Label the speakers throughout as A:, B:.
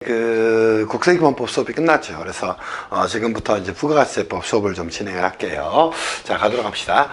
A: 국세기본법 수업이 끝났죠. 그래서 지금부터 이제 부가가치세법 수업을 좀 진행을 할게요. 자, 가도록 합시다.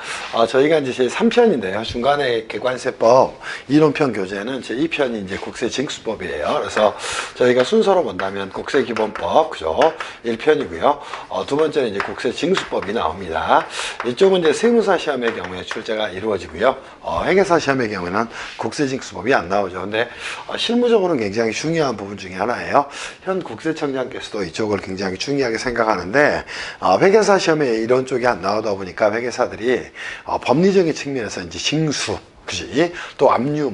A: 저희가 이제 제 3편인데요. 중간에 객관세법 이론편 교재는 제 2편이 이제 국세징수법이에요. 그래서 저희가 순서로 본다면 국세기본법, 그죠? 1편이고요. 두 번째는 이제 국세징수법이 나옵니다. 이쪽은 이제 세무사 시험의 경우에 출제가 이루어지고요. 회계사 시험의 경우에는 국세징수법이 안 나오죠. 근데 실무적으로는 굉장히 중요한 부분 중에 하나예요. 현 국세청장께서도 이쪽을 굉장히 중요하게 생각하는데, 회계사 시험에 이런 쪽이 안 나오다 보니까 회계사들이 법리적인 측면에서 이제 징수, 그지? 또 압류,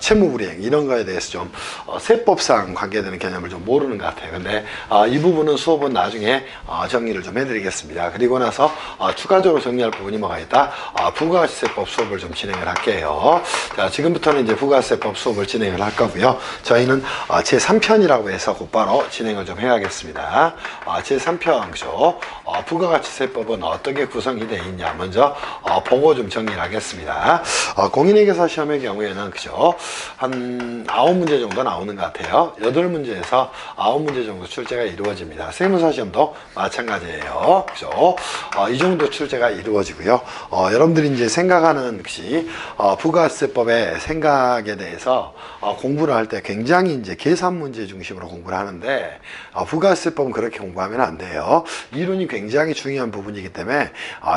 A: 채무불이행 이런 거에 대해서 좀 세법상 관계되는 개념을 좀 모르는 것 같아요. 근데 이 부분은 수업은 나중에 정리를 좀 해드리겠습니다. 그리고 나서 추가적으로 정리할 부분이 뭐가 있다? 부가가치세법 수업을 좀 진행을 할게요. 자, 지금부터는 이제 부가가치세법 수업을 진행을 할 거고요. 저희는 제 3편이라고 해서 곧바로 진행을 좀 해야겠습니다. 제 3편, 그죠? 부가가치세법은 어떻게 구성이 되어 있냐 먼저 보고 좀 정리를 하겠습니다. 공인회계사 시험의 경우에는 그죠, 한 9문제 정도 나오는 것 같아요. 8문제에서 9문제 정도 출제가 이루어집니다. 세무사 시험도 마찬가지예요. 그죠? 이 정도 출제가 이루어지고요. 여러분들이 이제 생각하는 것이 부가세법의 생각에 대해서 공부를 할 때 굉장히 이제 계산 문제 중심으로 공부를 하는데, 부가세법은 그렇게 공부하면 안 돼요. 이론이 굉장히 중요한 부분이기 때문에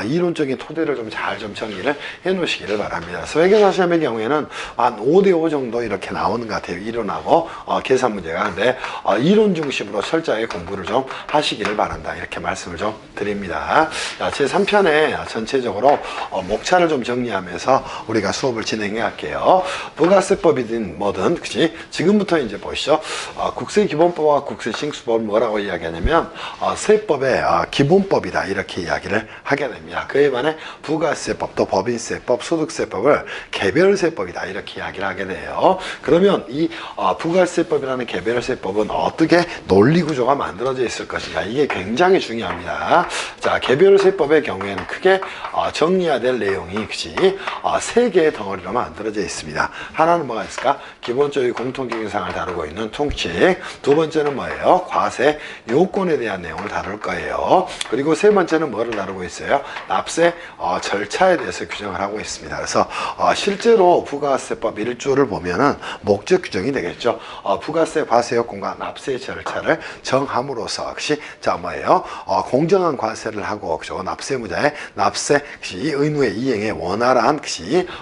A: 이론적인 토대를 좀 잘 좀 정리를 해 놓으시기를 바랍니다. 그래서 회계사 시험의 경우에는 한 5대5 정도 이렇게 나오는 것 같아요. 이론하고 계산 문제가. 근데 이론 중심으로 철저하게 공부를 좀 하시기를 바란다, 이렇게 말씀을 좀 드립니다. 제 3편에 전체적으로 목차를 좀 정리하면서 우리가 수업을 진행해 갈게요. 부가세법이든 뭐든, 그치? 지금부터 이제 보시죠. 국세기본법과 국세징수법은 뭐라고 이야기하냐면 세법의 기본법이다, 이렇게 이야기를 하게 됩니다. 그에 반해 부가세법, 또 법인세법, 소득세법을 개별세법이다, 이렇게 이야기를 하게 돼요. 그러면 이 부가세법이라는 개별세법은 어떻게 논리구조가 만들어져 있을 것인가, 이게 굉장히 중요합니다. 자, 개별세법의 경우에는 크게 정리해야 될 내용이, 그치? 3개의 덩어리로 만들어져 있습니다. 하나는 뭐가 있을까? 기본적인 공통경영상을 다루고 있는 통칙. 두 번째는 뭐예요? 과세 요건에 대한 내용을 다룰 거예요. 그리고 세 번째는 뭐를 다루고 있어요? 납세 절차에 대해서 규정을 하고 있습니다. 그래서 실제로 부가세법 1조를 보면은 목적 규정이 되겠죠. 부가세 과세 요건과 납세 절차를 정함으로써, 역시 자 뭐예요? 공정한 과세를 하고, 그죠? 납세무자의 납세 의무의 이행에 원활한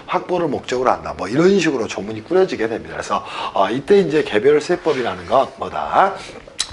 A: 확보를 목적으로 한다, 뭐 이런 식으로 조문이 꾸려지게 됩니다. 그래서 이때 이제 개별세법이라는 건 뭐다?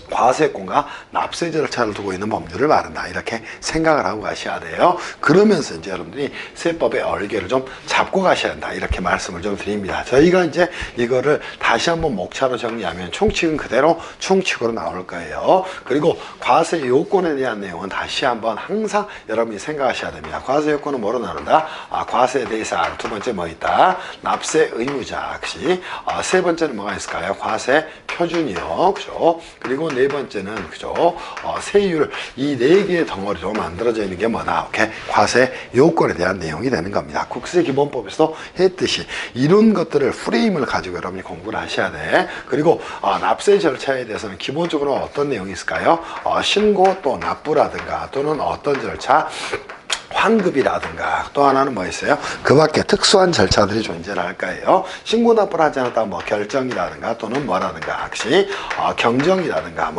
A: 과세권과 납세 절차를 두고 있는 법률을 말한다, 이렇게 생각을 하고 가셔야 돼요. 그러면서 이제 여러분들이 세법의 얼개를 좀 잡고 가셔야 한다, 이렇게 말씀을 좀 드립니다. 저희가 이제 이거를 다시 한번 목차로 정리하면 총칙은 그대로 총칙으로 나올 거예요. 그리고 과세 요건에 대한 내용은 다시 한번 항상 여러분이 생각하셔야 됩니다. 과세 요건은 뭐로 나눈다? 과세 대상, 두 번째 뭐 있다? 납세 의무자, 그치? 세 번째는 뭐가 있을까요? 과세 표준이요, 그죠? 그리고 네 번째는, 그죠? 세율, 이 4개의 덩어리로 만들어져 있는 게 뭐다? 오케이? 과세 요건에 대한 내용이 되는 겁니다. 국세기본법에서도 했듯이 이런 것들을 프레임을 가지고 여러분이 공부를 하셔야 돼. 그리고 납세 절차에 대해서는 기본적으로 어떤 내용이 있을까요? 신고, 또 납부라든가, 또는 어떤 절차, 환급이라든가, 또 하나는 뭐 있어요? 그 밖에 특수한 절차들이 존재를 할 거예요. 신고 납부를 하지 않았다 뭐 결정이라든가, 또는 뭐라든가, 혹시 경정이라든가,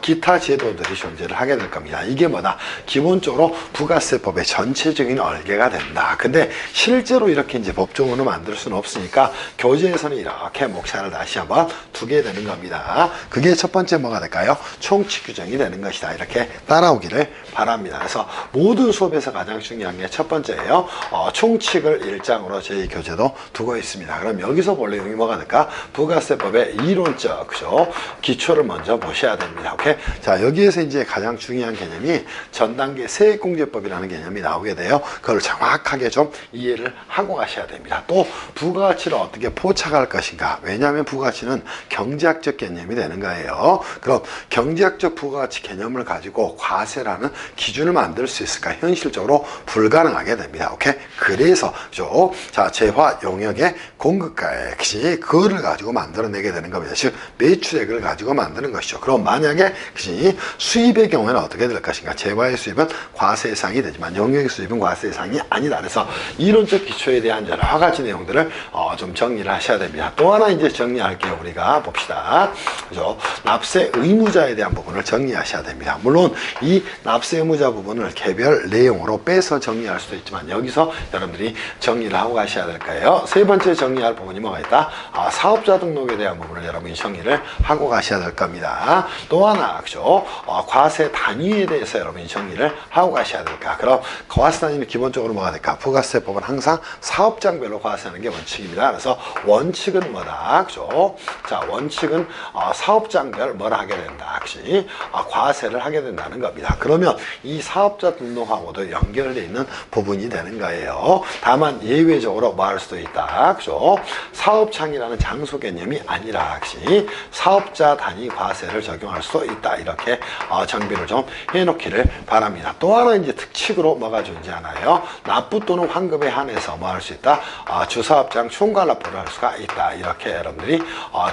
A: 기타 제도들이 존재를 하게 될 겁니다. 이게 뭐다? 기본적으로 부가세법의 전체적인 얼개가 된다. 근데 실제로 이렇게 이제 법조문을 만들 수는 없으니까 교재에서는 이렇게 목차를 다시 한번 두게 되는 겁니다. 그게 첫 번째 뭐가 될까요? 총칙 규정이 되는 것이다, 이렇게 따라오기를 바랍니다. 그래서 모든 수업에서 가장 중요한 게 첫 번째예요. 총칙을 1장으로 저희 교재도 두고 있습니다. 그럼 여기서 볼 내용이 뭐가 될까? 부가세법의 이론적, 그죠? 기초를 먼저 보셔야 됩니다. 오케이? 자, 여기에서 이제 가장 중요한 개념이 전단계 세액공제법이라는 개념이 나오게 돼요. 그걸 정확하게 좀 이해를 하고 가셔야 됩니다. 또 부가가치를 어떻게 포착할 것인가? 왜냐하면 부가가치는 경제학적 개념이 되는 거예요. 그럼 경제학적 부가가치 개념을 가지고 과세라는 기준을 만들 수 있을까? 현실적으로 현실적으로 불가능하게 됩니다. 오케이? 그래서 그죠? 자, 재화 용역의 공급가액이 그거를 가지고 만들어내게 되는 겁니다. 즉 매출액을 가지고 만드는 것이죠. 그럼 만약에 그지 수입의 경우에는 어떻게 될 것인가? 재화의 수입은 과세 대상이 되지만 용역의 수입은 과세 대상이 아니다. 그래서 이론적 기초에 대한 여러 가지 내용들을 좀 정리를 하셔야 됩니다. 또 하나 이제 정리할게요. 우리가 봅시다. 그죠? 납세 의무자에 대한 부분을 정리하셔야 됩니다. 물론 이 납세 의무자 부분을 개별 내용으로 빼서 정리할 수도 있지만 여기서 여러분들이 정리를 하고 가셔야 될 거예요. 세 번째 정리할 부분이 뭐가 있다? 사업자 등록에 대한 부분을 여러분이 정리를 하고 가셔야 될 겁니다. 또 하나 그죠? 과세 단위에 대해서 여러분이 정리를 하고 가셔야 될까? 그럼 과세 단위는 기본적으로 뭐가 될까? 부가세법은 항상 사업장별로 과세하는 게 원칙입니다. 그래서 원칙은 뭐다? 그죠? 자, 원칙은 사업장별 뭐라 하게 된다. 그치? 과세를 하게 된다는 겁니다. 그러면 이 사업자 등록하고도 연결되어 있는 부분이 되는 거예요. 다만 예외적으로 뭐 할 수도 있다. 그죠? 사업장이라는 장소 개념이 아니라 그치? 사업자 단위 과세를 적용할 수도 있다. 이렇게 정비를 좀 해놓기를 바랍니다. 또 하나 이제 특칙으로 뭐가 존재하나요? 납부 또는 환급에 한해서 뭐 할 수 있다? 주사업장 총괄 납부를 할 수가 있다. 이렇게 여러분들이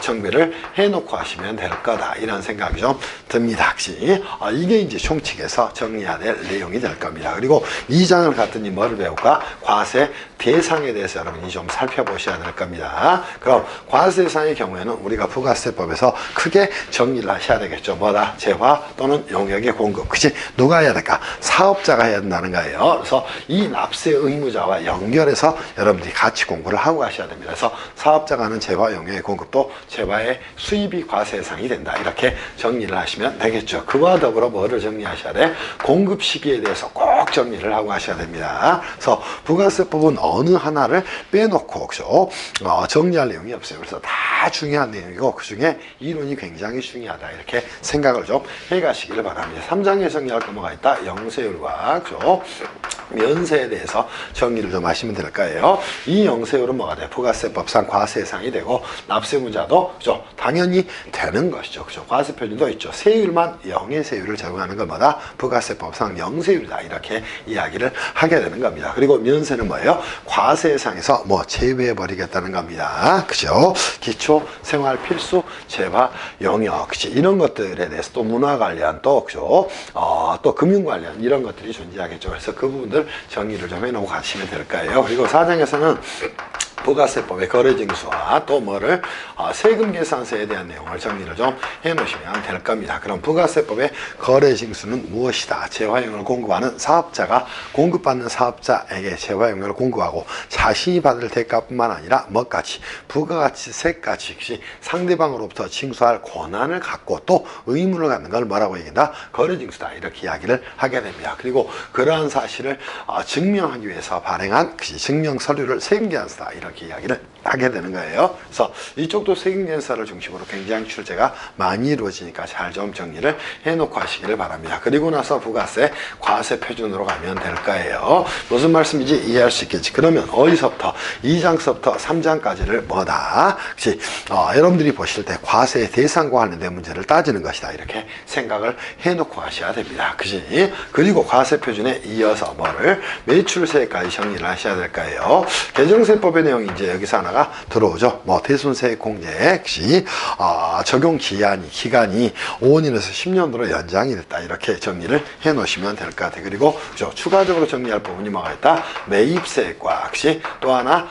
A: 정비를 해놓고 하시면 될 거다. 이런 생각이 좀 듭니다. 혹시 이게 이제 총칙에서 정리해야 될 내용이 될 겁니다. 그리고 이 장을 갔더니 뭐를 배울까? 과세 대상에 대해서 여러분이 좀 살펴보셔야 될 겁니다. 그럼 과세 대상의 경우에는 우리가 부가세법에서 크게 정리를 하셔야 되겠죠. 뭐다? 재화 또는 용역의 공급. 그치? 누가 해야 될까? 사업자가 해야 된다는 거예요. 그래서 이 납세 의무자와 연결해서 여러분들이 같이 공부를 하고 가셔야 됩니다. 그래서 사업자가 하는 재화 용역의 공급도 재화의 수입이 과세 대상이 된다. 이렇게 정리를 하시면 되겠죠. 그와 더불어 뭐를 정리하셔야 돼? 공급 시기에 대해서 꼭 정리를 하고 가셔야 됩니다. 그래서 부가세법은 어느 하나를 빼놓고 그죠? 정리할 내용이 없어요. 그래서 다 중요한 내용이고 그 중에 이론이 굉장히 중요하다. 이렇게 생각을 좀 해가시기를 바랍니다. 3장에 정리할 거 뭐가 있다? 영세율과 그죠? 면세에 대해서 정리를 좀 하시면 될 거예요. 이 영세율은 뭐가 돼? 부가세법상 과세 대상이 되고 납세 의무자도 그죠? 당연히 되는 것이죠. 그죠? 과세 표준도 있죠. 세율만 영의 세율을 적용하는 것마다 부가세법상 영세율이다. 이렇게 이야기를 하게 되는 겁니다. 그리고 면세는 뭐예요? 과세 대상에서 뭐 제외해 버리겠다는 겁니다. 그죠? 기초 생활 필수 재화 영역 그치? 이런 것들에 대해서 또 문화 관련 또 그죠? 또 금융 관련 이런 것들이 존재하겠죠. 그래서 그 부분들 정리를 좀 해놓고 가시면 될 거예요. 그리고 4장에서는 부가세법의 거래징수와 또 뭐를 세금 계산서에 대한 내용을 정리를 좀 해놓으시면 될 겁니다. 그럼 부가세법의 거래징수는 무엇이다? 재화용을 공급하는 사업자가 공급받는 사업자에게 재화용을 공급하고 자신이 받을 대가뿐만 아니라 뭐까지? 부가가치세까지 상대방으로부터 징수할 권한을 갖고 또 의무를 갖는 걸 뭐라고 얘기한다? 거래징수다. 이렇게 이야기를 하게 됩니다. 그리고 그러한 사실을 증명하기 위해서 발행한 증명서류를 세금계산서다. 이렇게 이야기를 하게 되는 거예요. 그래서 이쪽도 세금계산서를 중심으로 굉장히 출제가 많이 이루어지니까 잘 좀 정리를 해놓고 하시기를 바랍니다. 그리고 나서 부가세 과세 표준으로 가면 될 거예요. 무슨 말씀인지 이해할 수 있겠지. 그러면 어디서부터 2장서부터 3장까지를 뭐다? 그치? 여러분들이 보실 때 과세 대상과 관련된 문제를 따지는 것이다. 이렇게 생각을 해놓고 하셔야 됩니다. 그치? 그리고 과세 표준에 이어서 뭐를 매출세까지 정리를 하셔야 될 거예요. 개정세법의 내용이 이제 여기서 하나가 들어오죠. 뭐 대손세 공제 시 적용 기간이 5년에서 10년으로 연장이 됐다. 이렇게 정리를 해 놓으시면 될 것 같아요. 그리고 추가적으로 정리할 부분이 뭐가 있다? 매입세액과 역시 또 하나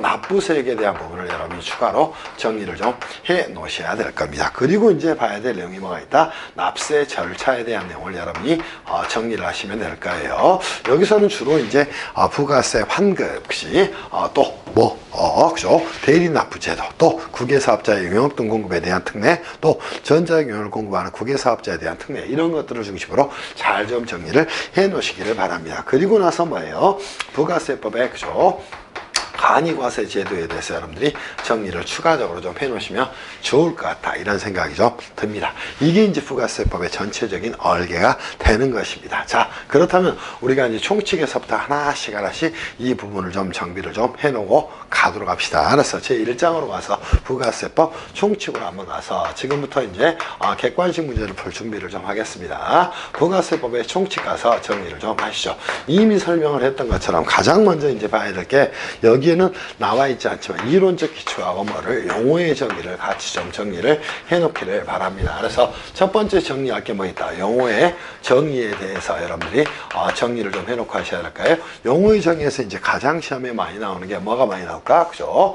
A: 납부세액에 대한 부분을 여러분이 추가로 정리를 좀 해 놓으셔야 될 겁니다. 그리고 이제 봐야 될 내용이 뭐가 있다? 납세 절차에 대한 내용을 여러분이 정리를 하시면 될 거예요. 여기서는 주로 이제 부가세 환급 시 또 그죠? 대리납부제도, 또 국외사업자의 용역 등 공급에 대한 특례, 또 전자용역을 공급하는 국외사업자에 대한 특례, 이런 것들을 중심으로 잘 좀 정리를 해 놓으시기를 바랍니다. 그리고 나서 뭐예요? 부가세법에 그죠? 간이과세 제도에 대해서 여러분들이 정리를 추가적으로 좀 해놓으시면 좋을 것 같다, 이런 생각이 좀 듭니다. 이게 이제 부가세법의 전체적인 얼개가 되는 것입니다. 자, 그렇다면 우리가 이제 총칙에서부터 하나씩 이 부분을 좀 정비를 좀 해놓고 가도록 합시다. 알았어. 제 1장으로 가서 부가세법 총칙으로 한번 가서 지금부터 이제 객관식 문제를 풀 준비를 좀 하겠습니다. 부가세법의 총칙 가서 정리를 좀 하시죠. 이미 설명을 했던 것처럼 가장 먼저 이제 봐야 될 게, 여기에는 나와 있지 않지만 이론적 기초하고 뭐를 용어의 정의를 같이 좀 정리를 해놓기를 바랍니다. 그래서 첫 번째 정리할 게 뭐 있다. 용어의 정의에 대해서 여러분들이 정리를 좀 해놓고 하셔야 할까요? 용어의 정의에서 이제 가장 시험에 많이 나오는 게 뭐가 많이 나올까? 그죠?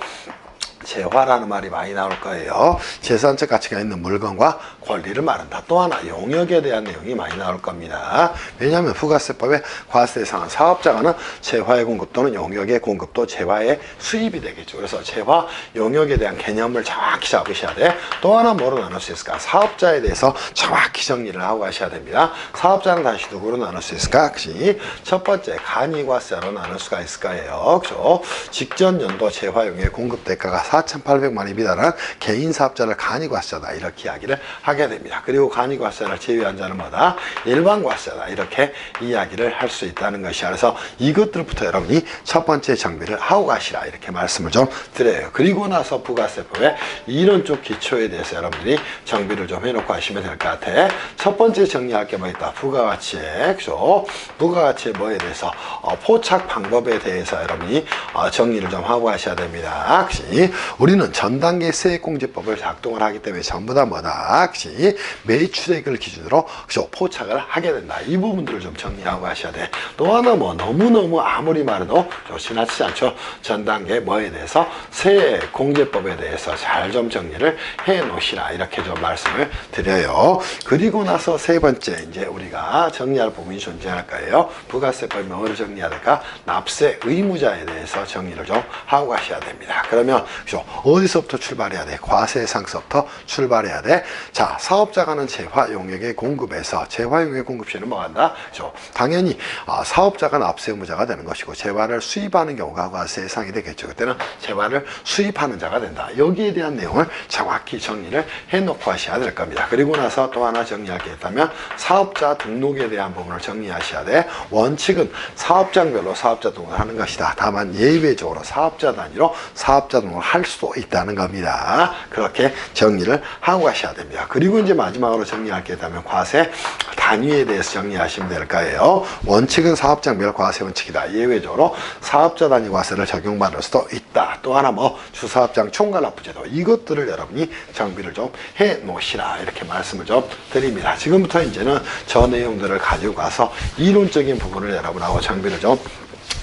A: 재화라는 말이 많이 나올 거예요. 재산적 가치가 있는 물건과 권리를 말한다. 또 하나 용역에 대한 내용이 많이 나올 겁니다. 왜냐하면 부가세법의 과세 대상은 사업자가는 재화의 공급 또는 용역의 공급도 재화의 수입이 되겠죠. 그래서 재화, 용역에 대한 개념을 정확히 잡으셔야 돼. 또 하나 뭐로 나눌 수 있을까? 사업자에 대해서 정확히 정리를 하고 가셔야 됩니다. 사업자는 다시 누구로 나눌 수 있을까? 그치? 첫 번째 간이과세로 나눌 수가 있을 거예요. 그죠? 직전 연도 재화, 용역의 공급 대가가 4,800만원에 비달한 개인 사업자를 간이과세다, 이렇게 이야기를 하게 됩니다. 그리고 간이과세를 제외한 자는 뭐다? 일반과세다, 이렇게 이야기를 할 수 있다는 것이야. 그래서 이것들부터 여러분이 첫 번째 정비를 하고 가시라, 이렇게 말씀을 좀 드려요. 그리고 나서 부가세법의 이론적 기초에 대해서 여러분들이 정비를 좀 해놓고 하시면 될 것 같아. 첫 번째 정리할 게 뭐 있다? 부가가치액. 그죠? 부가가치의 뭐에 대해서 포착 방법에 대해서 여러분이 정리를 좀 하고 하셔야 됩니다. 그치? 우리는 전 단계 세액공제법을 작동을 하기 때문에 전부 다 뭐다? 그치? 매출액을 기준으로 그죠? 포착을 하게 된다. 이 부분들을 좀 정리하고 하셔야 돼. 또 하나 뭐 너무너무 아무리 말해도 지나치지 않죠? 전 단계 뭐에 대해서 세액공제법에 대해서 잘 좀 정리를 해 놓으시라, 이렇게 좀 말씀을 드려요. 그리고 나서 세 번째 이제 우리가 정리할 부분이 존재할 거예요. 부가세법이 뭐를 정리해야 될까? 납세 의무자에 대해서 정리를 좀 하고 가셔야 됩니다. 그러면 그죠? 어디서부터 출발해야 돼? 과세상서부터 출발해야 돼. 자, 사업자가는 재화 용역의 공급에서 재화 용역의 공급 시에는 뭐 한다? 그죠? 당연히 사업자가 납세 의무자가 되는 것이고 재화를 수입하는 경우가 과세 대상이 되겠죠. 그때는 재화를 수입하는 자가 된다. 여기에 대한 내용을 정확히 정리를 해놓고 하셔야 될 겁니다. 그리고 나서 또 하나 정리할 게 있다면 사업자 등록에 대한 부분을 정리하셔야 돼. 원칙은 사업장별로 사업자 등록을 하는 것이다. 다만 예외적으로 사업자 단위로 사업자 등록을 할 수도 있다는 겁니다. 그렇게 정리를 하고 가셔야 됩니다. 그리고 이제 마지막으로 정리할 게 있다면 과세 단위에 대해서 정리하시면 될 거예요. 원칙은 사업장별 과세 원칙이다. 예외적으로 사업자 단위 과세를 적용받을 수도 있다. 또 하나 뭐 주사업장 총괄납부제도, 이것들을 여러분이 정비를 좀 해 놓으시라, 이렇게 말씀을 좀 드립니다. 지금부터 이제는 저 내용들을 가지고 가서 이론적인 부분을 여러분하고 정비를 좀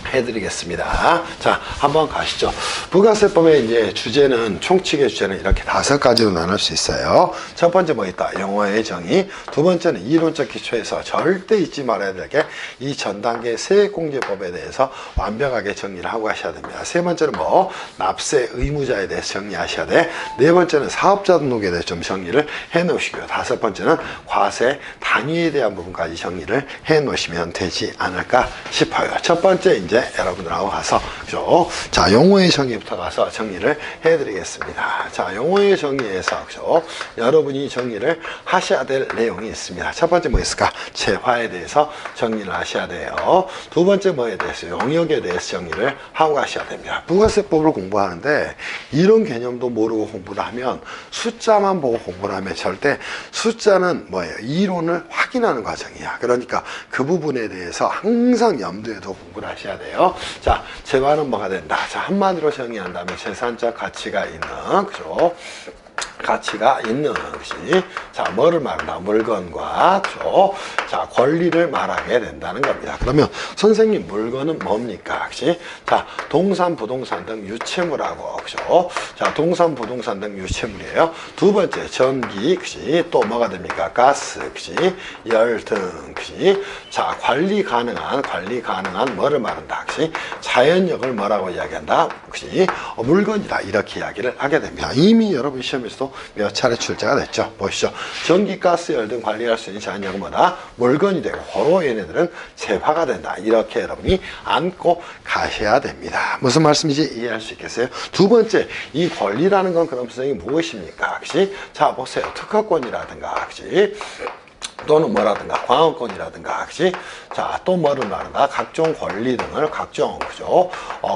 A: 해드리겠습니다. 자, 한번 가시죠. 부가세법의 이제 주제는, 총칙의 주제는 이렇게 5가지로 나눌 수 있어요. 첫 번째 뭐 있다? 용어의 정의. 두 번째는 이론적 기초에서 절대 잊지 말아야 될 게 이 전 단계 세액공제법에 대해서 완벽하게 정리를 하고 하셔야 됩니다. 세 번째는 뭐 납세 의무자에 대해서 정리하셔야 돼. 네 번째는 사업자 등록에 대해서 좀 정리를 해 놓으시고요. 다섯 번째는 과세 단위에 대한 부분까지 정리를 해 놓으시면 되지 않을까 싶어요. 첫 번째 이제 여러분들하고 가서 그죠? 자, 용어의 정의부터 가서 정리를 해드리겠습니다. 자, 용어의 정의에서 그죠? 여러분이 정리를 하셔야 될 내용이 있습니다. 첫 번째 뭐 있을까? 재화에 대해서 정리를 하셔야 돼요. 두 번째 뭐에 대해서? 용역에 대해서 정리를 하고 가셔야 됩니다. 부가세법을 공부하는데 이런 개념도 모르고 공부를 하면, 숫자만 보고 공부를 하면 절대, 숫자는 뭐예요? 이론을 확인하는 과정이야. 그러니까 그 부분에 대해서 항상 염두에 두고 공부를 하셔야 돼요. 자, 재화는 뭐가 된다? 자, 한마디로 정의한다면 재산적 가치가 있는, 그죠? 가치가 있는 것이, 자, 뭐를 말한다? 물건과, 그죠? 자, 권리를 말하게 된다는 겁니다. 그러면 선생님, 물건은 뭡니까? 그치? 자, 동산, 부동산 등 유채물하고, 그죠? 자, 동산, 부동산 등 유채물이에요. 두 번째, 전기, 그치? 또 뭐가 됩니까? 가스, 그치? 열 등, 그치? 자, 관리 가능한 뭐를 말한다? 그치? 자연력을 뭐라고 이야기한다? 그치? 물건이다. 이렇게 이야기를 하게 됩니다. 이미 여러분 시험에서도 이전에도 몇 차례 출제가 됐죠. 보시죠. 전기, 가스, 열 등 관리할 수 있는 자연요금마다 물건이 되고 고로 얘네들은 재화가 된다. 이렇게 여러분이 안고 가셔야 됩니다. 무슨 말씀인지 이해할 수 있겠어요? 두 번째, 이 권리라는 건 그럼 선생님 무엇입니까? 그치? 자, 보세요. 특허권이라든가, 그치? 또는 뭐라든가 광업권이라든가, 그치? 자, 또 뭐를 말한다? 각종 권리 등을, 각종, 그죠?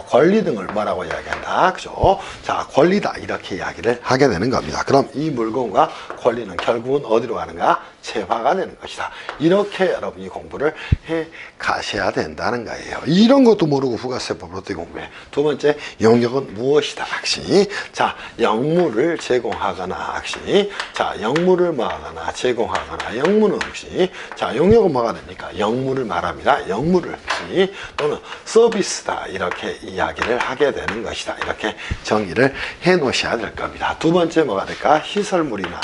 A: 권리 등을 뭐라고 이야기한다? 그죠? 자, 권리다. 이렇게 이야기를 하게 되는 겁니다. 그럼 이 물건과 권리는 결국은 어디로 가는가? 재화가 되는 것이다. 이렇게 여러분이 공부를 해 가셔야 된다는 거예요. 이런 것도 모르고 부가세법을 어떻게 공부해? 두 번째, 용역은 무엇이다? 그치? 자, 영무를 제공하거나, 그치? 자, 영무를 뭐하거나, 제공하거나, 영무는 혹시, 자, 용역은 뭐가 됩니까? 영무를 말합니다. 영무를, 그치? 또는 서비스다. 이렇게 이야기를 하게 되는 것이다. 이렇게 정의를 해 놓으셔야 될 겁니다. 두 번째 뭐가 될까? 시설물이나,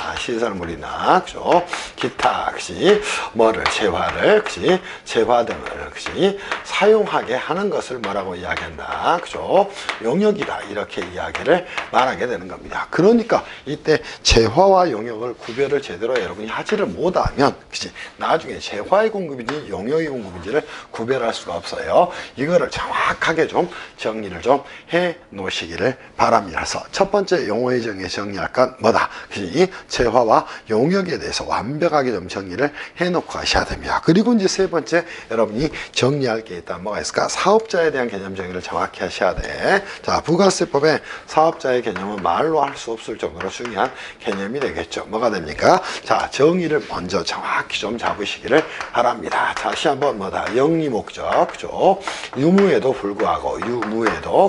A: 그죠? 기타, 그치? 뭐를, 재화를, 그치? 재화 등을, 그치? 사용하게 하는 것을 뭐라고 이야기한다. 그죠? 용역이다. 이렇게 이야기를 말하게 되는 겁니다. 그러니까 이때 재화와 용역을 구별을 제대로 여러분이 하지를 못하면, 그치? 나중에 재화의 공급인지 용역의 공급인지를 구별할 수가 없어요. 이거를 정확하게 좀 정리를 좀 해 놓으시기를 바랍니다. 그래서 첫 번째 용어의 정의에 정리할 건 뭐다? 그치? 재화와 용역에 대해서 완벽하게 좀 정리를 해 놓고 가셔야 됩니다. 그리고 이제 세 번째, 여러분이 정리할 게 있다면 뭐가 있을까? 사업자에 대한 개념 정의를 정확히 하셔야 돼. 자, 부가세법에 사업자의 개념은 말로 할 수 없을 정도로 중요한 개념이 되겠죠. 뭐가 됩니까? 자, 정의를 먼저 정확히 좀 잡으시기를 바랍니다. 다시 한번 뭐다? 영리 목적, 그죠? 유무에도 불구하고,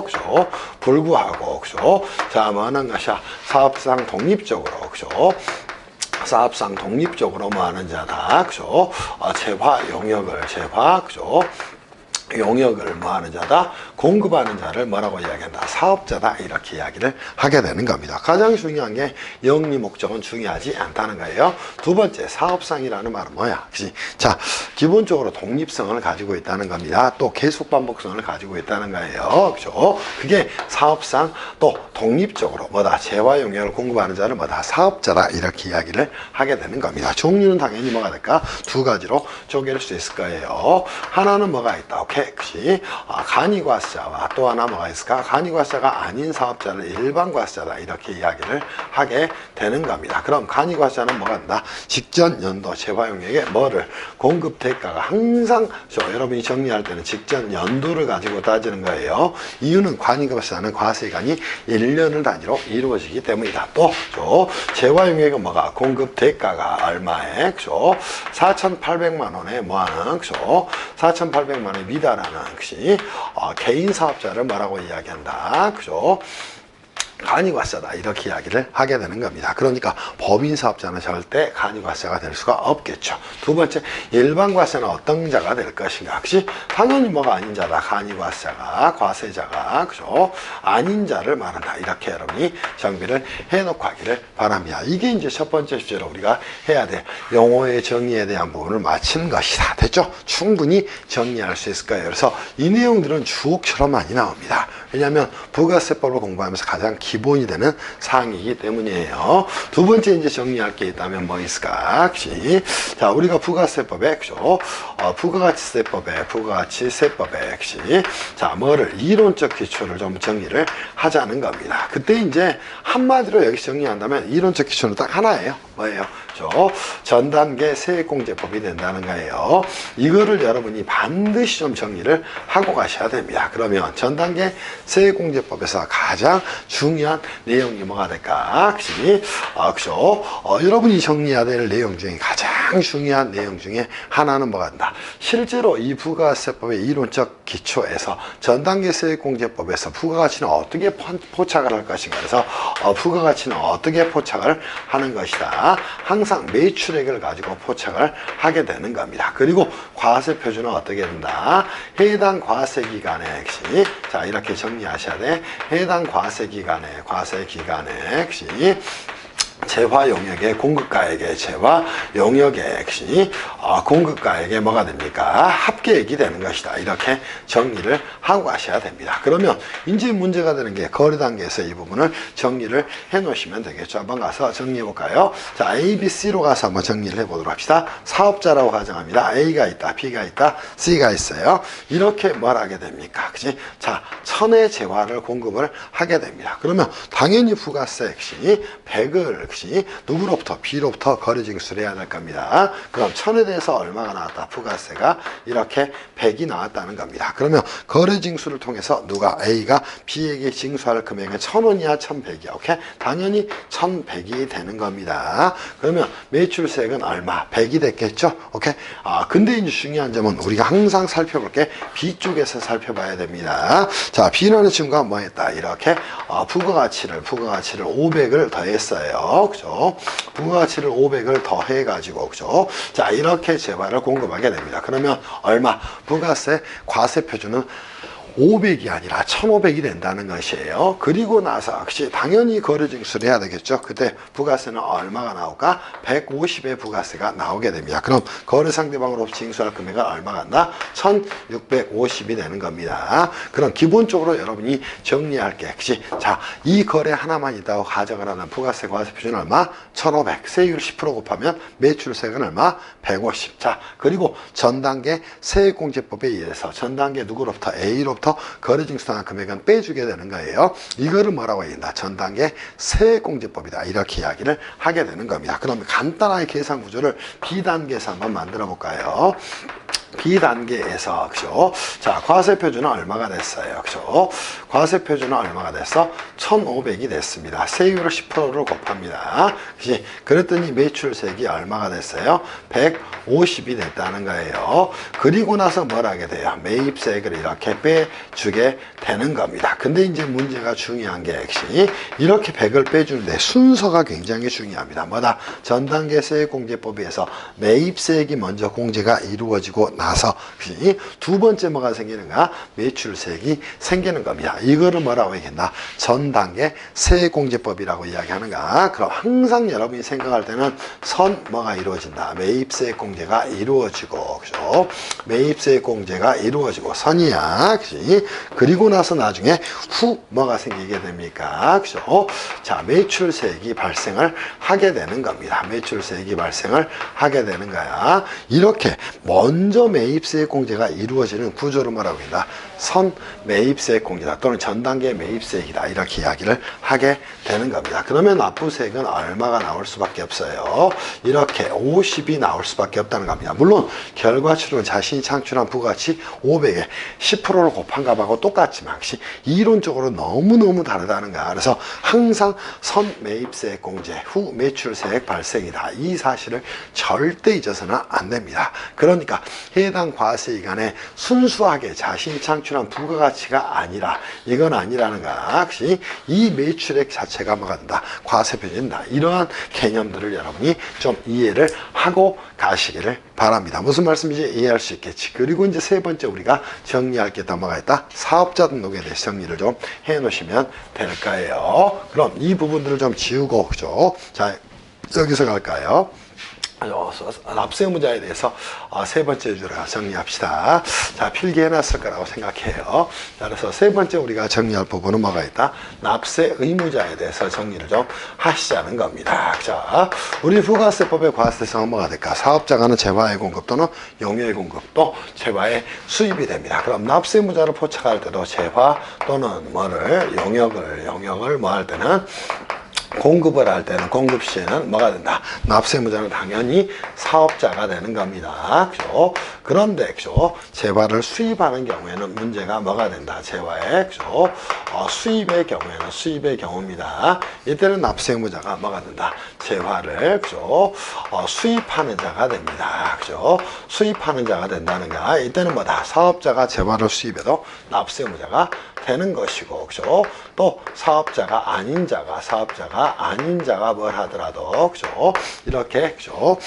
A: 그죠? 불구하고, 그죠? 자, 뭐 하는 것이야? 사업상 독립적으로, 그죠? 사업상 독립적으로 뭐 하는 자다, 그죠? 재화, 용역을, 그죠? 용역을 뭐 하는 자다? 공급하는 자를 뭐라고 이야기한다? 사업자다. 이렇게 이야기를 하게 되는 겁니다. 가장 중요한 게 영리 목적은 중요하지 않다는 거예요. 두 번째, 사업상이라는 말은 뭐야? 그치? 자, 기본적으로 독립성을 가지고 있다는 겁니다. 또 계속 반복성을 가지고 있다는 거예요. 그죠? 그게 사업상 또 독립적으로 뭐다? 재화 용역을 공급하는 자를 뭐다? 사업자다. 이렇게 이야기를 하게 되는 겁니다. 종류는 당연히 뭐가 될까? 두 가지로 쪼갤 수 있을 거예요. 하나는 뭐가 있다? 오케이. 그치? 간이과세자와 또 하나 뭐가 있을까? 간이과세자가 아닌 사업자를 일반과세자다. 이렇게 이야기를 하게 되는 겁니다. 그럼 간이과세자는 뭐가 된다? 직전 연도 재화용역에 뭐를 공급 대가가 항상 여러분이 정리할 때는 직전 연도를 가지고 따지는 거예요. 이유는 간이과세자는 과세기간이 1년을 단위로 이루어지기 때문이다. 또 재화용역은 뭐가 공급 대가가 얼마에? 그죠? 4,800만 원에 뭐하는? 그죠? 4,800만 원에 미달하는, 그치? 개인 사업자를 뭐라고 이야기한다. 그죠? 간이과세다. 이렇게 이야기를 하게 되는 겁니다. 그러니까 법인 사업자는 절대 간이과세가 될 수가 없겠죠. 두 번째, 일반과세는 어떤 자가 될 것인가? 그치? 당연히 뭐가 아닌 자다. 간이과세가, 과세자가, 그죠? 아닌 자를 말한다. 이렇게 여러분이 정비를 해놓고 하기를 바랍니다. 이게 이제 첫 번째 주제로 우리가 해야 될 용어의 정의에 대한 부분을 마치는 것이다. 됐죠? 충분히 정리할 수 있을 거예요. 그래서 이 내용들은 주옥처럼 많이 나옵니다. 왜냐하면 부가세법을 공부하면서 가장 기본이 되는 사항이기 때문이에요. 두 번째 이제 정리할 게 있다면 뭐 있을까? 그치? 자, 우리가 부가세법에, 그죠? 부가가치세법에, 그치? 자, 뭐를, 이론적 기초를 좀 정리를 하자는 겁니다. 그때 이제 한마디로 여기 정리한다면 이론적 기초는 딱 하나예요. 뭐예요? 전단계 세액공제법이 된다는 거예요. 이거를 여러분이 반드시 좀 정리를 하고 가셔야 됩니다. 그러면 전단계 세액공제법에서 가장 중요한 내용이 뭐가 될까? 그치? 그죠? 여러분이 정리해야 될 내용 중에 가장 중요한 내용 중에 하나는 뭐가 된다? 실제로 이 부가세법의 이론적 기초에서 전단계 세액공제법에서 부가가치는 어떻게 포착을 할 것인가? 그래서 부가가치는 어떻게 포착을 하는 것이다? 항상 매출액을 가지고 포착을 하게 되는 겁니다. 그리고 과세표준은 어떻게 된다? 해당 과세기간에, 그치? 자, 이렇게 정리하셔야 돼. 해당 과세기간에, 그치? 재화 용역의 공급가액의 재화 용역의 액이 공급가액의 뭐가 됩니까? 합계액이 되는 것이다. 이렇게 정리를 하고 가셔야 됩니다. 그러면 이제 문제가 되는 게 거래 단계에서 이 부분을 정리를 해 놓으시면 되겠죠. 한번 가서 정리해 볼까요? 자, A, B, C로 가서 한번 정리를 해 보도록 합시다. 사업자라고 가정합니다. A가 있다, B가 있다, C가 있어요. 이렇게 뭘 하게 됩니까? 그치? 자, 1000의 재화를 공급을 하게 됩니다. 그러면 당연히 부가세 액이 100을 누구로부터? B로부터 거래징수를 해야 될 겁니다. 그럼 1000에 대해서 얼마가 나왔다? 부가세가 이렇게 100이 나왔다는 겁니다. 그러면 거래징수를 통해서 누가 A가 B에게 징수할 금액은 1000원이야, 1100이야. 오케이? 당연히 1100이 되는 겁니다. 그러면 매출세액은 얼마? 100이 됐겠죠? 오케이? 근데 이제 중요한 점은 우리가 항상 살펴볼 게 B쪽에서 살펴봐야 됩니다. 자, B라는 친구가 뭐 했다? 이렇게 부가가치를 500을 더했어요. 그죠? 부가가치를 500을 더해가지고, 그죠? 자, 이렇게 재화를 공급하게 됩니다. 그러면 얼마? 부가세 과세 표준은 500이 아니라 1500이 된다는 것이에요. 그리고 나서 역시 당연히 거래징수를 해야 되겠죠. 그때 부가세는 얼마가 나올까? 150의 부가세가 나오게 됩니다. 그럼 거래 상대방으로 징수할 금액은 얼마가 간다? 1650이 되는 겁니다. 그럼 기본적으로 여러분이 정리할 게 역시 자, 이 거래 하나만 있다고 가정을 하는 부가세 과세 표준은 얼마? 1500. 세율 10% 곱하면 매출세액은 얼마? 150. 자, 그리고 전 단계 세액공제법에 의해서 전 단계 누구로부터? A로부터 거래징수당한 금액은 빼주게 되는 거예요. 이거를 뭐라고 얘기한다? 전 단계 세액공제법이다. 이렇게 이야기를 하게 되는 겁니다. 그러면 간단하게 계산 구조를 B단계에서 한번 만들어 볼까요? B단계에서, 그죠? 자, 과세표준은 얼마가 됐어요? 그죠? 과세표준은 얼마가 됐어? 1500이 됐습니다. 세율을 10%를 곱합니다. 그치? 그랬더니 매출세액이 얼마가 됐어요? 150이 됐다는 거예요. 그리고 나서 뭘 하게 돼요? 매입세액을 이렇게 빼주게 되는 겁니다. 근데 이제 문제가 중요한 게 역시 이렇게 100을 빼주는데 순서가 굉장히 중요합니다. 뭐다? 전단계 세액공제법에 의해서 매입세액이 먼저 공제가 이루어지고 나서 두 번째 뭐가 생기는가? 매출세액이 생기는 겁니다. 이거를 뭐라고 얘기했나? 전 단계 세액공제법이라고 이야기하는가? 그럼 항상 여러분이 생각할 때는 선 뭐가 이루어진다? 매입세액 공제가 이루어지고, 그죠? 매입세액 공제가 이루어지고 선이야, 그지? 그리고 나서 나중에 후 뭐가 생기게 됩니까? 그죠? 자, 매출세액이 발생을 하게 되는 겁니다. 매출세액이 발생을 하게 되는 거야. 이렇게 먼저 매입세액 공제가 이루어지는 구조를 뭐라고 한다? 선 매입세액 공제다 또는 전 단계 매입세액이다 이렇게 이야기를 하게 되는 겁니다. 그러면 납부세액은 얼마가 나올 수밖에 없어요? 이렇게 50이 나올 수밖에 없다는 겁니다. 물론 결과치로는 자신이 창출한 부가치 500에 10%를 곱한 값하고 똑같지만 이론적으로 너무너무 다르다는 거야. 그래서 항상 선 매입세액 공제 후 매출세액 발생이다. 이 사실을 절대 잊어서는 안 됩니다. 그러니까 해당 과세기간에 순수하게 자신이 창출한 부가가치가 아니라 이건 아니라는 거야. 이 매출액 자체가 뭐가 된다? 과세표준이다. 이러한 개념들을 여러분이 좀 이해를 하고 가시기를 바랍니다. 무슨 말씀인지 이해할 수 있겠지. 그리고 이제 세 번째 우리가 정리할 게 더 뭐가 있다? 사업자 등록에 대해서 정리를 좀 해 놓으시면 될 거예요. 그럼 이 부분들을 좀 지우고, 그죠? 자, 여기서 갈까요? 납세의무자에 대해서 세 번째 주로 정리합시다. 자, 필기해놨을 거라고 생각해요. 자, 그래서 세 번째 우리가 정리할 부분은 뭐가 있다? 납세의무자에 대해서 정리를 좀 하시자는 겁니다. 자, 우리 부가세법의 과세성은 뭐가 될까? 사업자가 하는 재화의 공급 또는 용역의 공급 또 재화의 수입이 됩니다. 그럼 납세의무자를 포착할 때도 재화 또는 뭐를 용역을 뭐 할 때는 공급을 할 때는 공급 시에는 뭐가 된다? 납세의무자는 당연히 사업자가 되는 겁니다. 그죠? 그런데 그죠? 재화를 수입하는 경우에는 문제가 뭐가 된다? 재화의 그죠? 수입의 경우에는 수입의 경우입니다. 이때는 납세의무자가 뭐가 된다? 재화를 그죠? 수입하는 자가 됩니다. 그죠? 수입하는 자가 된다는 거. 이때는 뭐다? 사업자가 재화를 수입해도 납세의무자가 되는 것이고, 그죠? 또 사업자가 아닌 자가 뭘 하더라도, 그죠? 이렇게, 그죠?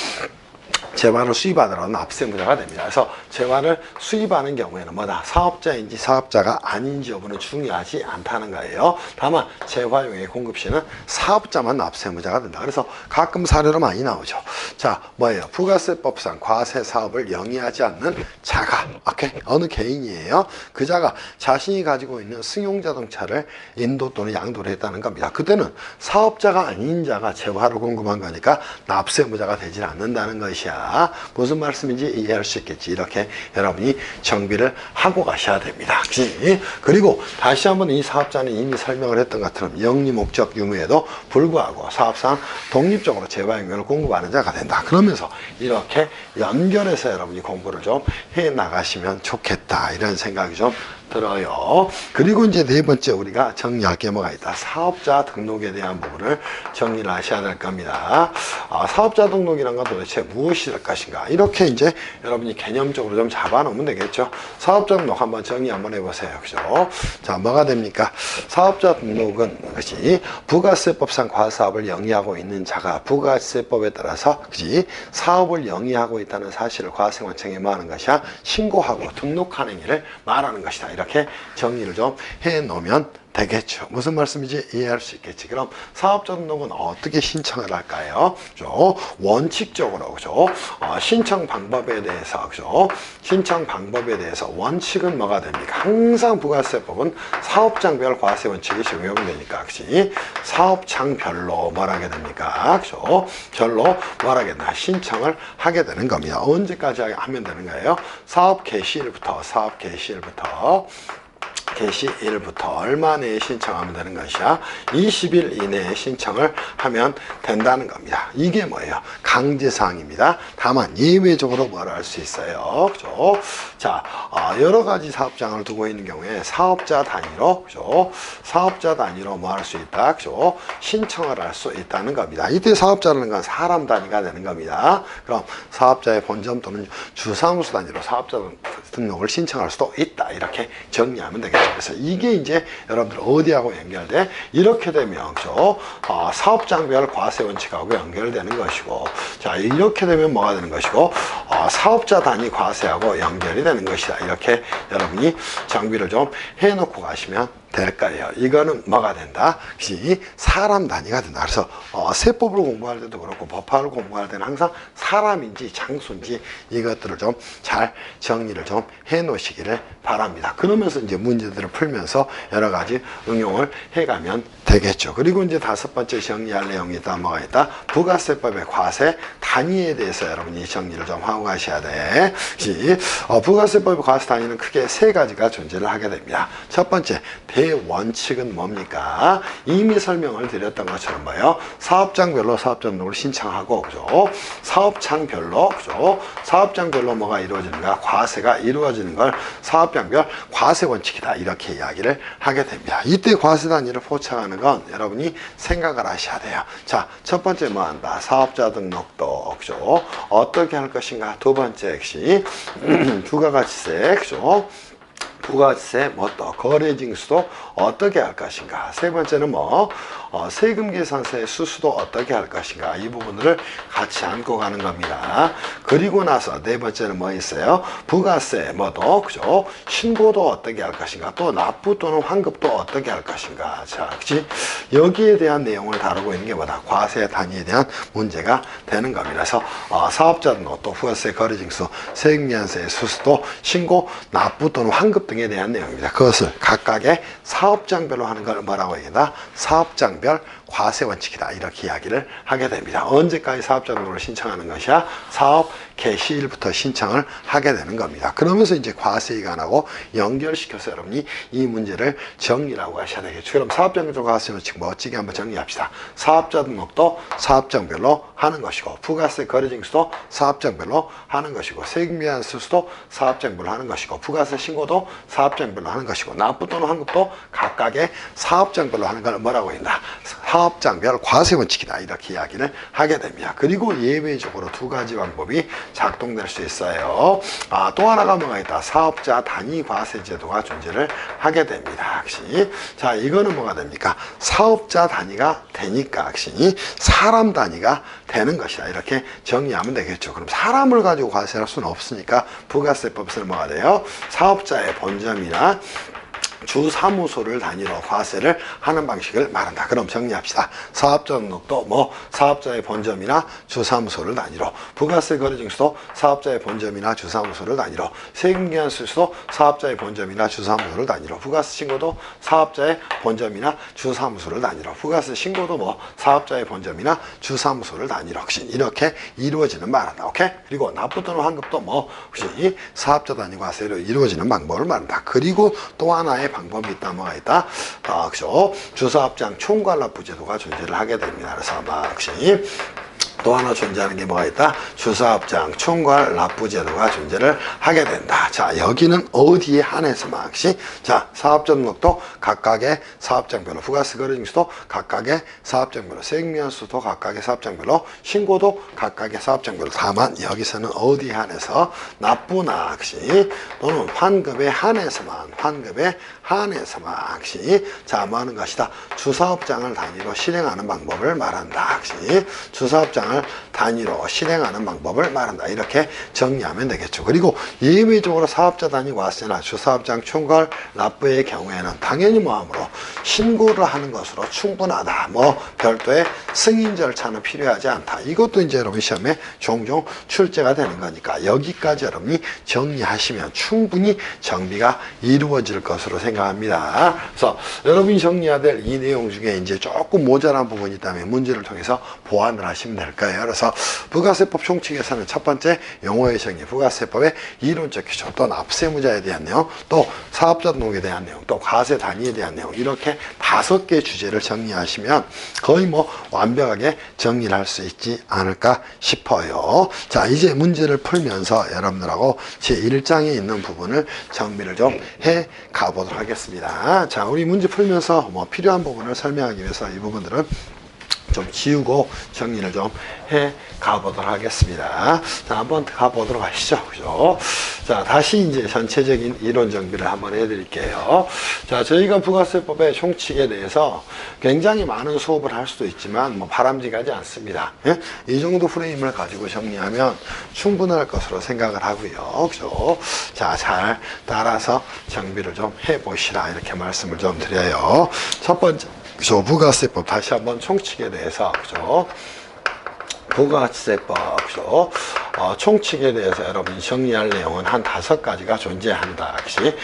A: 재화를 수입하더라도 납세무자가 됩니다. 그래서 재화를 수입하는 경우에는 뭐다? 사업자인지 사업자가 아닌지 여부는 중요하지 않다는 거예요. 다만 재화용의 공급시는 사업자만 납세무자가 된다. 그래서 가끔 사례로 많이 나오죠. 자, 뭐예요? 부가세법상 과세 사업을 영위하지 않는 자가, 오케이? 어느 개인이에요? 그 자가 자신이 가지고 있는 승용자동차를 인도 또는 양도를 했다는 겁니다. 그때는 사업자가 아닌 자가 재화를 공급한 거니까 납세무자가 되지 않는다는 것이야. 무슨 말씀인지 이해할 수 있겠지. 이렇게 여러분이 정비를 하고 가셔야 됩니다. 그치? 그리고 다시 한번 이 사업자는 이미 설명을 했던 것처럼 영리 목적 유무에도 불구하고 사업상 독립적으로 재화용료를 공급하는 자가 된다. 그러면서 이렇게 연결해서 여러분이 공부를 좀 해 나가시면 좋겠다. 이런 생각이 좀 들어요. 그리고 이제 네 번째 우리가 정리할 게 뭐가 있다. 사업자 등록에 대한 부분을 정리를 하셔야 될 겁니다. 사업자 등록이란 건 도대체 무엇이 될 것인가. 이렇게 이제 여러분이 개념적으로 좀 잡아놓으면 되겠죠. 사업자 등록 한번 정리 한번 해보세요. 그죠? 자, 뭐가 됩니까? 사업자 등록은 그치? 부가세법상 과사업을 영위하고 있는 자가 부가세법에 따라서 그치? 사업을 영위하고 있다는 사실을 과세관청에 뭐 하는 것이야? 신고하고 등록하는 행위를 말하는 것이다. 이렇게 정리를 좀 해놓으면 되겠죠. 무슨 말씀인지 이해할 수 있겠지. 그럼 사업자 등록은 어떻게 신청을 할까요? 그죠? 원칙적으로 그죠? 신청 방법에 대해서 그죠? 신청 방법에 대해서 원칙은 뭐가 됩니까? 항상 부가세법은 사업장별 과세 원칙이 적용되니까 그치? 사업장별로 뭘 하게 됩니까? 그죠? 별로 뭘 하겠나? 신청을 하게 되는 겁니다. 언제까지 하면 되는 거예요? 사업 개시일부터 개시일부터 얼마 내에 신청하면 되는 것이야? 20일 이내에 신청을 하면 된다는 겁니다. 이게 뭐예요? 강제사항입니다. 다만 예외적으로 뭘 할 수 있어요. 그죠? 자, 여러 가지 사업장을 두고 있는 경우에 사업자 단위로, 그죠? 사업자 단위로 뭐 할 수 있다? 그죠? 신청을 할 수 있다는 겁니다. 이때 사업자라는 건 사람 단위가 되는 겁니다. 그럼 사업자의 본점 또는 주사무소 단위로 사업자 등록을 신청할 수도 있다. 이렇게 정리하면 되겠죠. 그래서 이게 이제 여러분들 어디하고 연결돼? 이렇게 되면 그죠? 사업장별 과세 원칙하고 연결되는 것이고, 자 이렇게 되면 뭐가 되는 것이고, 사업자 단위 과세하고 연결이 되는 것이다. 이렇게 여러분이 정비를 좀 해놓고 가시면 될 거예요. 이거는 뭐가 된다? 사람 단위가 된다. 그래서 세법을 공부할 때도 그렇고 법학을 공부할 때는 항상 사람인지 장소인지 이것들을 좀 잘 정리를 좀 해 놓으시기를 바랍니다. 그러면서 이제 문제들을 풀면서 여러 가지 응용을 해가면 되겠죠. 그리고 이제 다섯 번째 정리할 내용이 있다. 뭐가 있다? 부가세법의 과세 단위에 대해서 여러분이 정리를 좀 하고 가셔야 돼. 부가세법의 과세 단위는 크게 세 가지가 존재를 하게 됩니다. 첫 번째, 대원칙은 뭡니까? 이미 설명을 드렸던 것처럼 뭐예요? 사업장별로 사업자 등록을 신청하고, 그죠? 사업장별로, 그죠? 사업장별로 뭐가 이루어지는가? 과세가 이루어지는 걸 사업장별 과세 원칙이다. 이렇게 이야기를 하게 됩니다. 이때 과세 단위를 포착하는 건 여러분이 생각을 하셔야 돼요. 자, 첫 번째 뭐 한다? 사업자 등록도, 그죠? 어떻게 할 것인가? 두 번째 역시 부가가치세, 그죠? 부가세, 뭐 또 거래징수도 어떻게 할 것인가. 세 번째는 뭐 세금 계산서의 수수도 어떻게 할 것인가. 이 부분들을 같이 안고 가는 겁니다. 그리고 나서 네 번째는 뭐 있어요? 부가세, 뭐도 그죠? 신고도 어떻게 할 것인가. 또 납부 또는 환급도 어떻게 할 것인가. 자, 그치? 여기에 대한 내용을 다루고 있는 게 뭐다? 과세 단위에 대한 문제가 되는 겁니다. 그래서 사업자 등록, 또 부가세, 거래징수, 세금 계산서의 수수도 신고, 납부 또는 환급 등에 대한 내용입니다. 그것을 각각의 사업장별로 하는 걸 뭐라고 얘기한다? 사업장별 과세 원칙이다. 이렇게 이야기를 하게 됩니다. 언제까지 사업자 등록을 신청하는 것이야? 사업 개시일부터 신청을 하게 되는 겁니다. 그러면서 이제 과세기간하고 연결시켜서 여러분이 이 문제를 정리라고 하셔야 되겠죠. 그럼 사업장별 과세 원칙 멋지게 한번 정리합시다. 사업자 등록도 사업장별로 하는 것이고, 부가세 거래징수도 사업장별로 하는 것이고, 세금 계산 수수도 사업장별로 하는 것이고, 부가세 신고도 사업장별로 하는 것이고, 납부 또는 환급도 각각의 사업장별로 하는 걸 뭐라고 한다? 사업장별 과세 원칙이다 이렇게 이야기를 하게 됩니다. 그리고 예외적으로 두 가지 방법이 작동될 수 있어요. 또 하나가 뭐가 있다. 사업자 단위 과세 제도가 존재를 하게 됩니다. 역시 자 이거는 뭐가 됩니까? 사업자 단위가 되니까 역시 사람 단위가 되는 것이다 이렇게 정리하면 되겠죠. 그럼 사람을 가지고 과세할 수는 없으니까 부가세법에서는 뭐가 돼요? 사업자의 본점이나 주사무소를 단위로 과세를 하는 방식을 말한다. 그럼 정리합시다. 사업자 등록도 뭐 사업자의 본점이나 주사무소를 단위로, 부가세 거래증서도 사업자의 본점이나 주사무소를 단위로, 세금계산서도 사업자의 본점이나 주사무소를 단위로, 부가세 신고도 사업자의 본점이나 주사무소를 단위로, 부가세 신고도 뭐 사업자의 본점이나 주사무소를 단위로 이렇게 이루어지는 말한다. 오케이? 그리고 납부 또는 환급도 뭐 혹시 사업자 단위 과세로 이루어지는 방법을 말한다. 그리고 또 하나의 방법이 있다. 뭐가 있다? 그죠? 주사업장 총괄납부제도가 존재를 하게 됩니다. 그래서 역시 또 하나 존재하는 게 뭐가 있다? 주사업장 총괄 납부제도가 존재를 하게 된다. 자, 여기는 어디에 한해서만 혹시? 자, 사업자 등록도 각각의 사업장별로, 부가세 거래증서도 각각의 사업장별로, 세금계산서도 각각의 사업장별로, 신고도 각각의 사업장별로. 다만 여기서는 어디에 한해서? 납부나 혹시 또는 환급에 한해서만, 혹시 자, 뭐 하는 것이다? 주사업장을 단위로 실행하는 방법을 말한다. 혹시 주사업장을 단위로 실행하는 방법을 말한다. 이렇게 정리하면 되겠죠. 그리고 예외적으로 사업자 단위 과세나 주사업장 총괄 납부의 경우에는 당연히 뭐하므로 신고를 하는 것으로 충분하다. 뭐 별도의 승인 절차는 필요하지 않다. 이것도 이제 여러분 시험에 종종 출제가 되는 거니까 여기까지 여러분이 정리하시면 충분히 정비가 이루어질 것으로 생각합니다. 그래서 여러분이 정리해야 될 이 내용 중에 이제 조금 모자란 부분이 있다면 문제를 통해서 보완을 하시면 될 거예요. 그래서 부가세법 총칙에서는 첫 번째 용어의 정리, 부가세법의 이론적 기초, 또 납세무자에 대한 내용, 또 사업자 등록에 대한 내용, 또 과세 단위에 대한 내용, 이렇게 5개 주제를 정리하시면 거의 뭐 완벽하게 정리를 할 수 있지 않을까 싶어요. 자, 이제 문제를 풀면서 여러분들하고 제1장에 있는 부분을 정리를 좀 해 가보도록 하겠습니다. 자, 우리 문제 풀면서 뭐 필요한 부분을 설명하기 위해서 이 부분들은 좀 지우고 정리를 좀 해 가보도록 하겠습니다. 자, 한번 가보도록 하시죠. 그죠? 자, 다시 이제 전체적인 이론 정비를 한번 해드릴게요. 자, 저희가 부가세법의 총칙에 대해서 굉장히 많은 수업을 할 수도 있지만 뭐 바람직하지 않습니다. 예? 이 정도 프레임을 가지고 정리하면 충분할 것으로 생각을 하고요. 그죠? 자, 잘 따라서 정비를 좀 해보시라 이렇게 말씀을 좀 드려요. 첫 번째, 그죠? 부가세법 다시 한번 총칙에 대해서, 그죠? 부가세법, 그죠? 총칙에 대해서 여러분이 정리할 내용은 한 5가지가 존재한다. 역시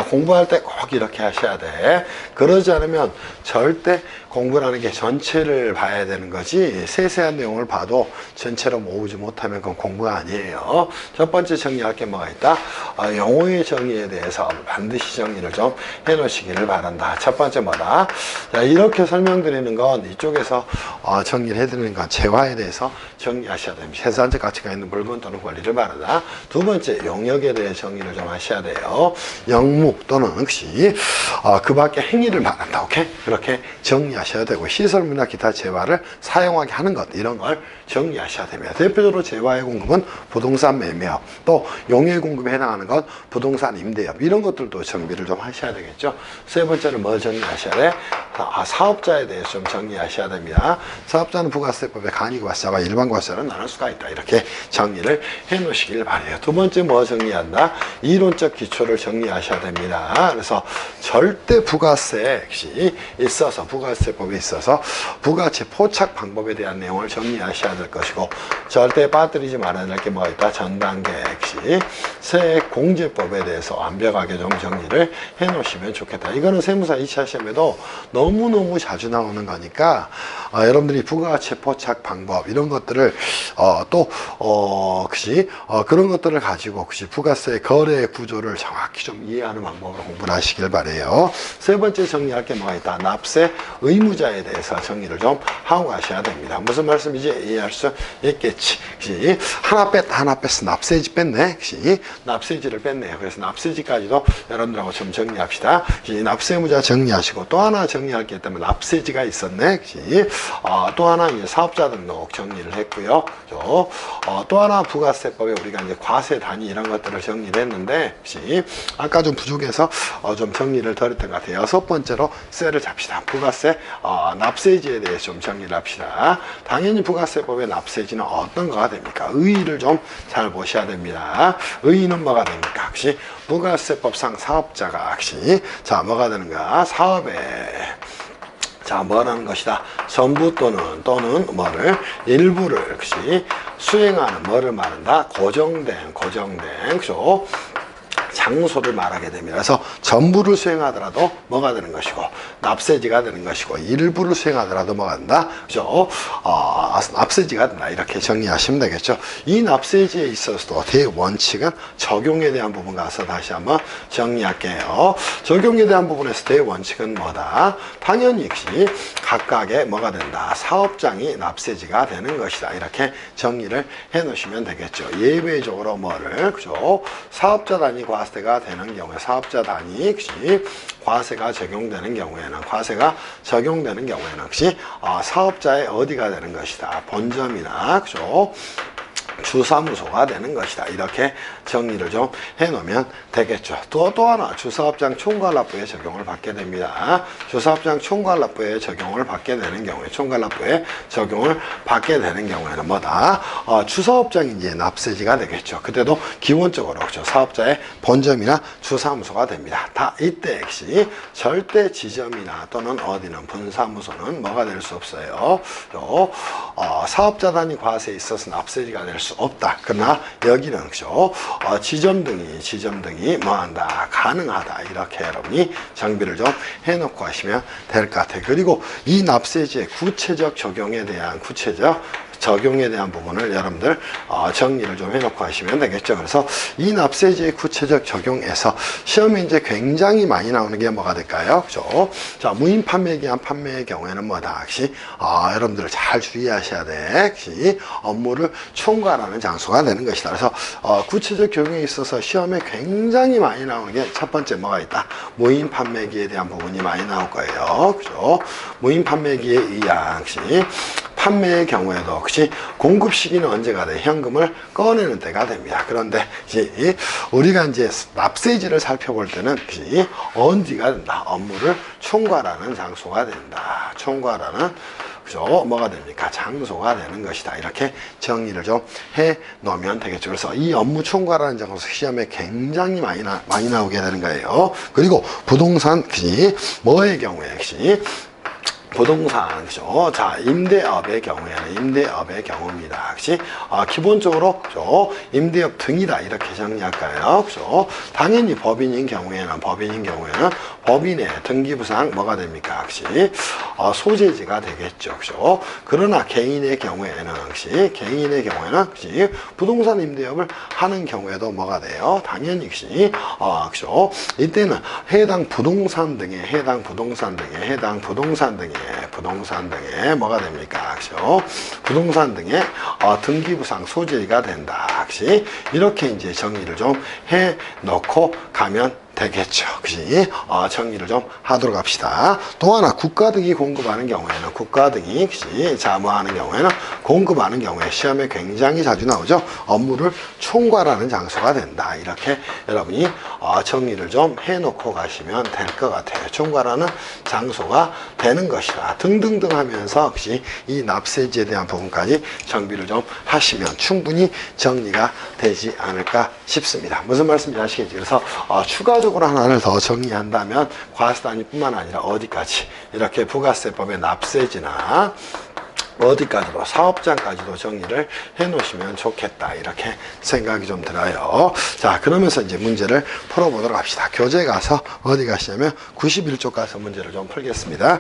A: 공부할 때 꼭 이렇게 하셔야 돼. 그러지 않으면 절대 공부라는 게 전체를 봐야 되는 거지 세세한 내용을 봐도 전체로 모으지 못하면 그건 공부가 아니에요. 첫 번째 정리할 게 뭐가 있다? 용어의 정의에 대해서 반드시 정리를 좀 해놓으시기를 바란다. 첫 번째 뭐다? 자, 이렇게 설명드리는 건 이쪽에서 정리를 해드리는 건 재화에 대해서 정리하셔야 됩니다. 세산적 가치가 있는 물건 또는 권리를 말하다. 두 번째 용역에 대해 정리를 좀 하셔야 돼요. 영목 또는 혹시 그 밖에 행위를 말한다. 오케이? 그렇게 정리하셔야 되고 시설물이나 기타 재화를 사용하게 하는 것 이런 걸 정리하셔야 됩니다. 대표적으로 재화의 공급은 부동산 매매업, 또 용역의 공급에 해당하는 것 부동산 임대업 이런 것들도 정비를 좀 하셔야 되겠죠. 세 번째는 뭐 정리하셔야 돼? 사업자에 대해서 좀 정리하셔야 됩니다. 사업자는 부가세법의 간이과세자와 일반과세자로 나눌 수가 있다. 이렇게 정리를 해 놓으시길 바라요. 두 번째 뭐 정리한다? 이론적 기초를 정리하셔야 됩니다. 그래서 절대 부가세 역시 있어서 부가세법에 있어서 부가세 포착 방법에 대한 내용을 정리하셔야 될 것이고 절대 빠뜨리지 말아야 될 게 뭐가 있다? 전 단계 역시 세액공제법에 대해서 완벽하게 좀 정리를 해 놓으시면 좋겠다. 이거는 세무사 2차 시험에도 너무너무 자주 나오는 거니까 여러분들이 부가세 포착 방법 이런 것들을 또 그런 것들을 가지고 부가세 거래 구조를 정확히 좀 이해하는 방법으로 공부를 하시길 바래요. 세 번째 정리할 게 뭐가 있다? 납세 의무자에 대해서 정리를 좀 하고 가셔야 됩니다. 무슨 말씀인지 이해할 수 있겠지. 하나 뺐어. 납세지 뺐네. 납세지를 뺐네요. 그래서 납세지까지도 여러분들하고 좀 정리합시다. 납세 의무자 정리하시고 또 하나 정리할 게 있다면 납세지가 있었네. 또 하나 이제 사업자 등록 정리를 했고요. 또 하나 부가세법에 우리가 이제 과세 단위 이런 것들을 정리를 했는데 아까 좀 부족해서 좀 정리를 덜 했던 것 같아요. 여섯 번째로 셀을 잡시다. 부가세 납세지에 대해서 좀 정리를 합시다. 당연히 부가세법의 납세지는 어떤 거가 됩니까? 의의를 좀 잘 보셔야 됩니다. 의의는 뭐가 됩니까? 부가세법상 사업자가 자 뭐가 되는가? 사업에 뭐라는 것이다. 전부 또는 뭐를 일부를 수행하는 뭐를 말한다. 고정된 그죠? 장소를 말하게 됩니다. 그래서 전부를 수행하더라도 뭐가 되는 것이고 납세지가 되는 것이고 일부를 수행하더라도 뭐가 된다. 그죠? 납세지가 된다. 이렇게 정리하시면 되겠죠. 이 납세지에 있어서도 대원칙은 적용에 대한 부분 가서 다시 한번 정리할게요. 적용에 대한 부분에서 대원칙은 뭐다? 당연히 각각의 뭐가 된다. 사업장이 납세지가 되는 것이다. 이렇게 정리를 해 놓으시면 되겠죠. 예외적으로 뭐를 그죠? 사업자 단위 과세가 되는 경우에 사업자 단위 과세가 적용되는 경우에는 사업자의 어디가 되는 것이다. 본점이나 그죠? 주사무소가 되는 것이다. 이렇게 정리를 좀 해놓으면 되겠죠. 또 하나 주사업장 총괄납부에 적용을 받게 됩니다. 주사업장 총괄납부에 적용을 받게 되는 경우에 경우에는 뭐다? 주사업장이 이제 납세지가 되겠죠. 그때도 기본적으로 그렇죠. 사업자의 본점이나 주사무소가 됩니다. 다 이때 절대 지점이나 또는 어디는 분사무소는 뭐가 될 수 없어요. 사업자 단위 과세에 있어서 납세지가 될 수 없다. 그러나 여기는 그죠? 지점 등이 뭐한다? 가능하다. 이렇게 여러분이 정비를 좀 해놓고 하시면 될 것 같아요. 그리고 이 납세지의 구체적 적용에 대한 부분을 여러분들 정리를 좀 해놓고 하시면 되겠죠. 그래서 이 납세지의 구체적 적용에서 시험에 이제 굉장히 많이 나오는 게 뭐가 될까요? 그죠? 자, 무인 판매에 의한 판매의 경우에는 뭐다? 여러분들 잘 주의하셔야 돼. 업무를 총괄하는 장소가 되는 것이다. 그래서 구체적 적용에 있어서 시험에 굉장히 많이 나오는 게 첫 번째 뭐가 있다? 무인 판매기에 대한 부분이 많이 나올 거예요. 그죠? 무인 판매기에 의한 판매의 경우에도 공급 시기는 언제가 돼? 현금을 꺼내는 때가 됩니다. 그런데 우리가 이제 납세지를 살펴볼 때는 어디가 된다? 업무를 총괄하는 장소가 된다. 그죠? 뭐가 됩니까? 장소가 되는 것이다. 이렇게 정리를 좀 해 놓으면 되겠죠. 그래서 이 업무 총괄하는 장소 시험에 굉장히 많이 나오게 되는 거예요. 그리고 부동산 뭐의 경우에 부동산, 그죠? 자, 임대업의 경우입니다. 기본적으로, 그죠? 임대업 등이다. 이렇게 정리할까요? 그죠? 당연히 법인인 경우에는 법인의 등기부상 뭐가 됩니까? 소재지가 되겠죠. 그죠? 그러나 개인의 경우에는, 부동산 임대업을 하는 경우에도 뭐가 돼요? 당연히, 그죠? 이때는 해당 부동산 등에 뭐가 됩니까? 그죠? 부동산 등의 등기부상 소재가 된다. 이렇게 이제 정리를 좀 해 놓고 가면 되겠죠. 정리를 좀 하도록 합시다. 또 하나 국가 등이 공급하는 경우에는 공급하는 경우에 시험에 굉장히 자주 나오죠. 업무를 총괄하는 장소가 된다. 이렇게 여러분이 정리를 좀 해놓고 가시면 될 것 같아요. 총괄하는 장소가 되는 것이다. 등등등 하면서 이 납세지에 대한 부분까지 정비를 좀 하시면 충분히 정리가 되지 않을까 싶습니다. 무슨 말씀인지 아시겠죠? 그래서 추가적으로 하나를 더 정리한다면 과세단위뿐만 아니라 어디까지 이렇게 부가세법의 납세지나 어디까지도 사업장까지도 정리를 해 놓으시면 좋겠다. 이렇게 생각이 좀 들어요. 자, 그러면서 이제 문제를 풀어보도록 합시다. 교재 가서 어디 가시냐면 91쪽 가서 문제를 좀 풀겠습니다.